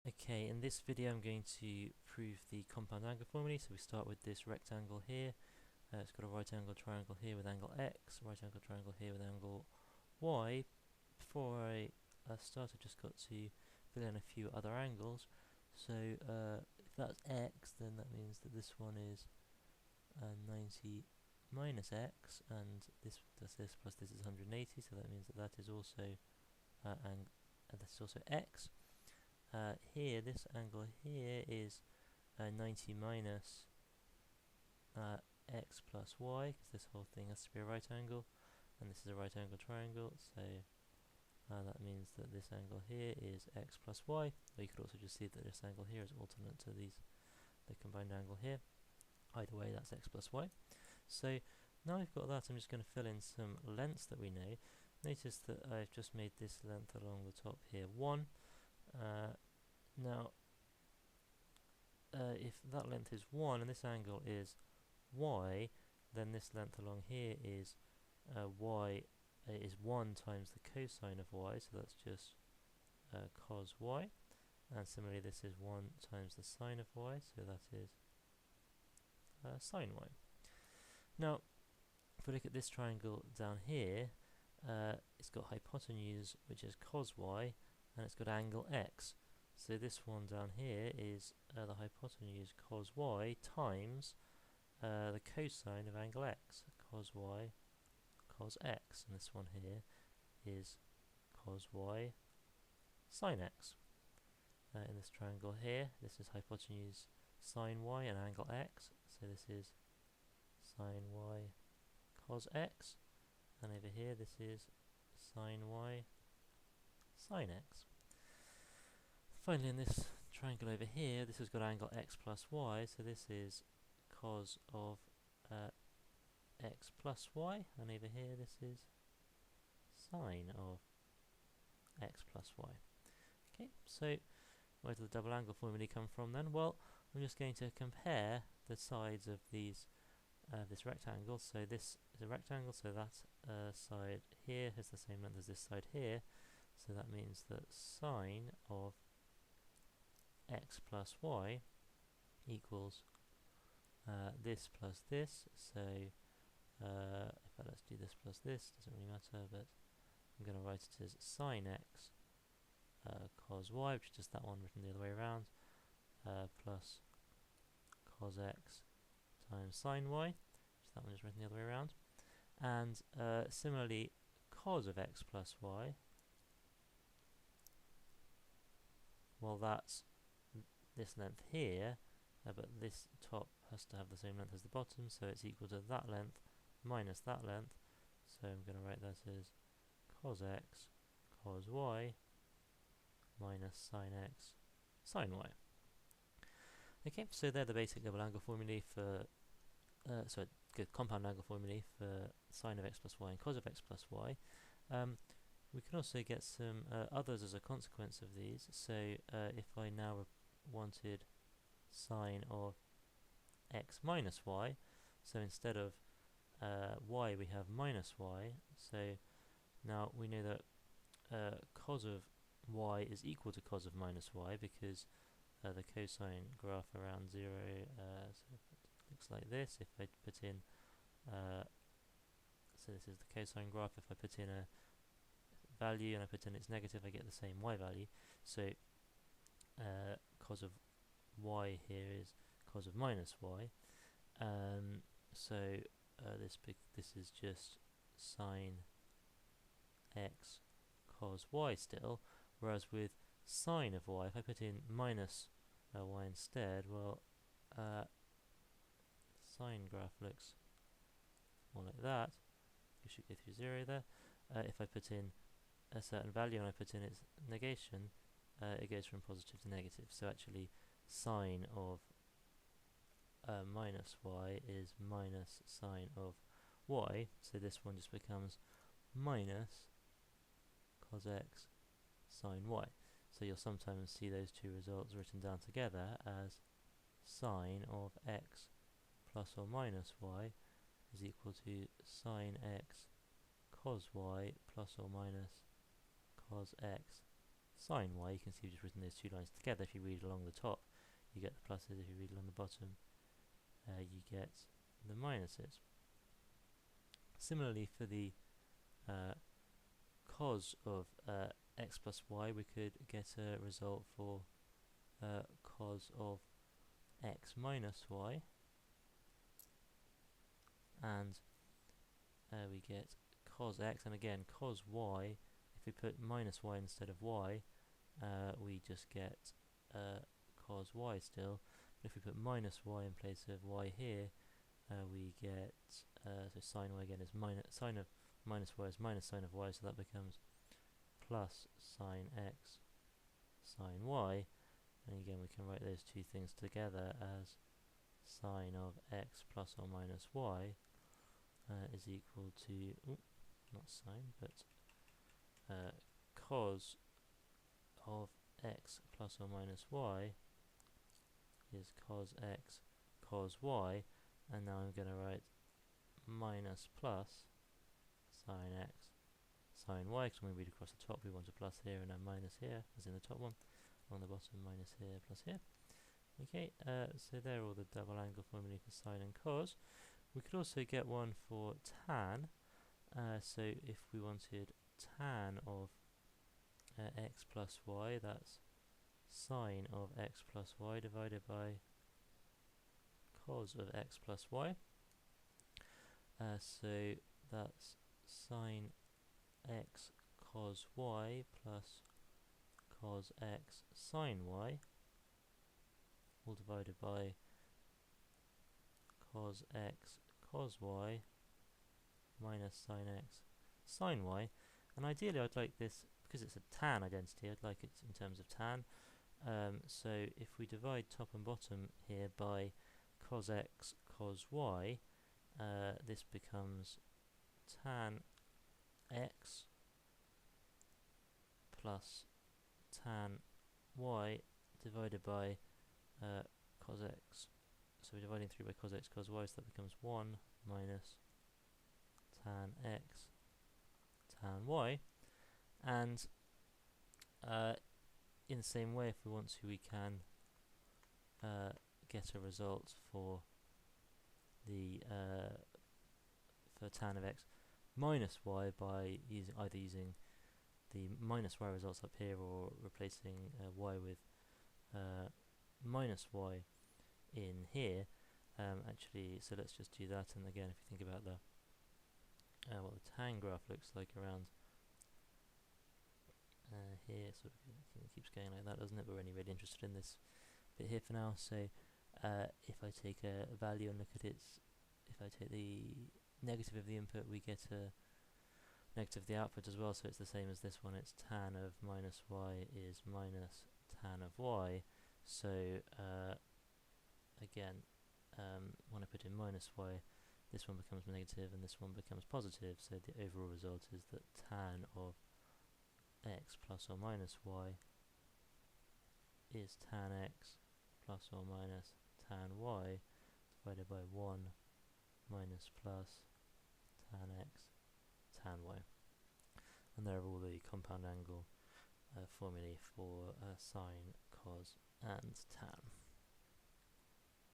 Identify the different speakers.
Speaker 1: Okay, in this video I'm going to prove the compound angle formulae. So we start with this rectangle here. It's got a right angle triangle here with angle x, right angle triangle here with angle y. Before I start, I've just got to fill in a few other angles. So if that's x, then that means that this one is 90 minus x, and this plus this is 180. So that means that that is also x. Here, this angle here is 90 minus x plus y, because this whole thing has to be a right angle, and this is a right angle triangle, so that means that this angle here is x plus y, or you could also just see that this angle here is alternate to the combined angle here. Either way, that's x plus y. So now we've got that, I'm just going to fill in some lengths that we know. Notice that I've just made this length along the top here 1. Now, if that length is 1 and this angle is y, then this length along here is y is 1 times the cosine of y, so that's just cos y. And similarly, this is 1 times the sine of y, so that is sine y. Now, if we look at this triangle down here, it's got hypotenuse, which is cos y, and it's got angle x. So this one down here is the hypotenuse cos y times the cosine of angle x, cos y cos x, and this one here is cos y sine x. In this triangle here, this is hypotenuse sine y and angle x, so this is sine y cos x, and over here this is sine y sine x. Finally, in this triangle over here, this has got angle x plus y, so this is cos of x plus y, and over here this is sine of x plus y. Okay, so where does the double angle formulae come from then? Well, I'm just going to compare the sides of these this rectangle. So this is a rectangle, so that side here has the same length as this side here, so that means that sine of x plus y equals this plus this. So let's do this plus this, doesn't really matter, but I'm going to write it as sine x cos y, which is just that one written the other way around, plus cos x times sine y, which is that one just written the other way around. And similarly, cos of x plus y, well, that's this length here, but this top has to have the same length as the bottom, so it's equal to that length minus that length. So I'm going to write that as cos x cos y minus sine x sine y. Okay, so they're the basic double angle formulae for compound angle formulae for sine of x plus y and cos of x plus y. We can also get some others as a consequence of these. So if I now wanted sine of x minus y, so instead of y we have minus y, so now we know that cos of y is equal to cos of minus y, because the cosine graph around 0, so it looks like this. If I put in so this is the cosine graph. If I put in a value and I put in its negative, I get the same y value. So cos of y here is cos of minus y. So this is just sine x cos y still, whereas with sine of y, if I put in minus y instead, well, sine graph looks more like that. You should go through 0 there. If I put in a certain value and I put in its negation, it goes from positive to negative. So actually, sine of minus y is minus sine of y, so this one just becomes minus cos x sine y. So you'll sometimes see those two results written down together as sine of x plus or minus y is equal to sine x cos y plus or minus cos x sine y. You can see we've just written those two lines together. If you read along the top, you get the pluses. If you read along the bottom, you get the minuses. Similarly, for the cos of x plus y, we could get a result for cos of x minus y, and we get cos x, and again cos y. If we put minus y instead of y, we just get cos y still. But if we put minus y in place of y here, we get so sine y again is sine of minus y is minus sine of y, so that becomes plus sine x sine y, and again we can write those two things together as sine of x plus or minus y is equal to not sine but cos of x plus or minus y is cos x cos y, and now I'm going to write minus plus sine x sine y, because when we read across the top we want a plus here and a minus here, as in the top one. On the bottom, minus here, plus here. Okay, so there are all the double angle formulae for sine and cos. We could also get one for tan. So if we wanted tan of x plus y, that's sine of x plus y divided by cos of x plus y. So that's sine x cos y plus cos x sine y, all divided by cos x cos y minus sine x sine y. And ideally I'd like this, because it's a tan identity, I'd like it in terms of tan. So if we divide top and bottom here by cos x cos y, this becomes tan x plus tan y divided by cos x. So we're dividing through by cos x cos y, so that becomes 1 minus tan x tan y. And in the same way, if we want to, we can get a result for the for tan of x minus y by either using the minus y results up here or replacing y with minus y in here. Actually, so let's just do that. And again, if you think about the what the tan graph looks like around here, sort of it keeps going like that, doesn't it? But we're only really interested in this bit here for now. So if I take a value and look at its, if I take the negative of the input, we get a negative of the output as well. So it's the same as this one. It's tan of minus y is minus tan of y. So again, when I put in minus y, this one becomes negative and this one becomes positive. So the overall result is that tan of x plus or minus y is tan x plus or minus tan y divided by 1 minus plus tan x tan y. And there are all the compound angle formulae for sine, cos and tan.